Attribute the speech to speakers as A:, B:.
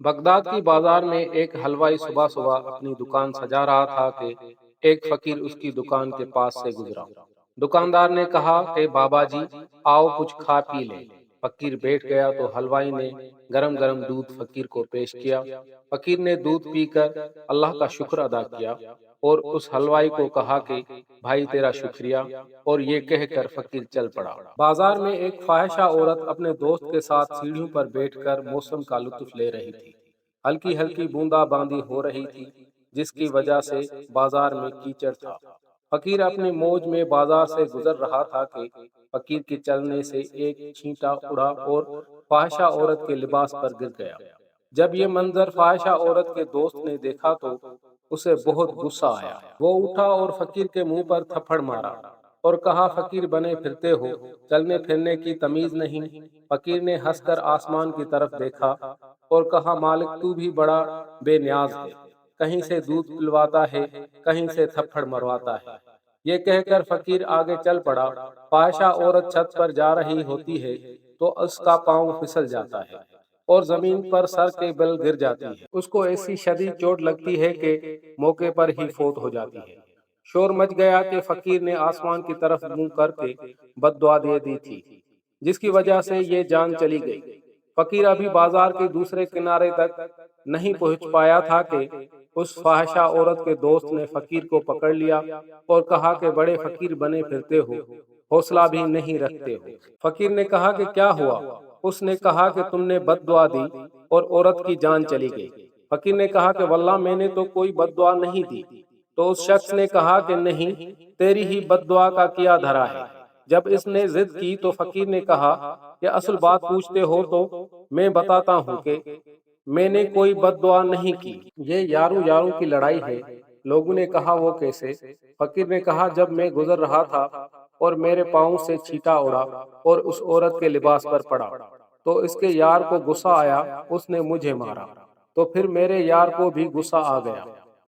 A: Baghdad کی بازار میں ایک حلوائی صبح صبح اپنی دکان سجا رہا تھا کہ ایک فقیر اس کی دکان کے پاس سے گزرا۔ دکاندار نے کہا کہ بابا جی، آؤ کچھ کھا پی لیں۔ فقیر بیٹھ گیا تو حلوائی نے گرم گرم دودھ فقیر کو پیش کیا۔ فقیر نے دودھ پی کر اللہ کا شکر ادا کیا اور اس حلوائی کو کہا کہ بھائی تیرا شکریہ، اور یہ کہہ کر فقیر چل پڑا۔ بازار میں ایک فاحشہ عورت اپنے دوست کے ساتھ سیڑھیوں پر بیٹھ کر موسم کا لطف لے رہی تھی۔ ہلکی ہلکی بوندا باندی ہو رہی تھی، جس کی وجہ سے بازار میں کیچڑ تھا۔ فقیر اپنی موج میں بازار سے گزر رہا تھا کہ فقیر کے چلنے سے ایک چھینٹا اڑا اور فاحشہ عورت کے لباس پر گر گیا۔ جب یہ منظر فاحشہ عورت کے دوست نے دیکھا تو اسے بہت غصہ آیا۔ وہ اٹھا اور فقیر کے منہ پر تھپڑ مارا اور کہا، فقیر بنے پھرتے ہو، چلنے پھرنے کی تمیز نہیں۔ فقیر نے ہنس کر آسمان کی طرف دیکھا اور کہا، مالک تو بھی بڑا بے نیاز ہے، کہیں سے دودھ پلواتا ہے، کہیں سے تھپڑ مرواتا ہے۔ یہ کہہ کر فقیر آگے چل پڑا۔ فاحشہ عورت چھت پر جا رہی ہوتی ہے تو اس کا پاؤں پھسل جاتا ہے اور زمین پر سر کے بل گر جاتی ہے۔ اس کو ایسی شدید چوٹ لگتی ہے کہ موقع پر ہی فوت ہو جاتی ہے۔ شور مچ گیا کہ فقیر نے آسمان کی طرف منہ کر کے بد دعا دے دی تھی، جس کی وجہ سے یہ جان چلی گئی۔ فقیر ابھی بازار کے دوسرے کنارے تک نہیں پہنچ پایا تھا کہ اس فاحشہ عورت کے دوست نے فقیر کو پکڑ لیا اور کہا کہ بڑے فقیر بنے پھرتے ہو، حوصلہ بھی نہیں رکھتے ہو۔ فقیر نے کہا کہ کیا ہوا؟ اس نے کہا کہ تم نے بد دعا دی اور عورت کی جان چلی گئی۔ فقیر نے کہا کہ واللہ میں نے تو کوئی بد دعا نہیں دی۔ تو اس شخص نے کہا کہ نہیں، تیری ہی بد دعا کا کیا دھرا ہے۔ جب اس نے ضد کی تو فقیر نے کہا کہ اصل بات پوچھتے ہو تو میں بتاتا ہوں کہ میں نے کوئی بد دعا نہیں کی، یہ یاروں یاروں کی لڑائی ہے۔ لوگوں نے کہا وہ کیسے؟ فقیر نے کہا جب میں گزر رہا تھا اور میرے پاؤں سے چھینٹا اڑا اور اس عورت کے لباس پر پڑا تو اس کے یار کو غصہ آیا، اس نے مجھے مارا، تو پھر میرے یار کو بھی غصہ آ گیا۔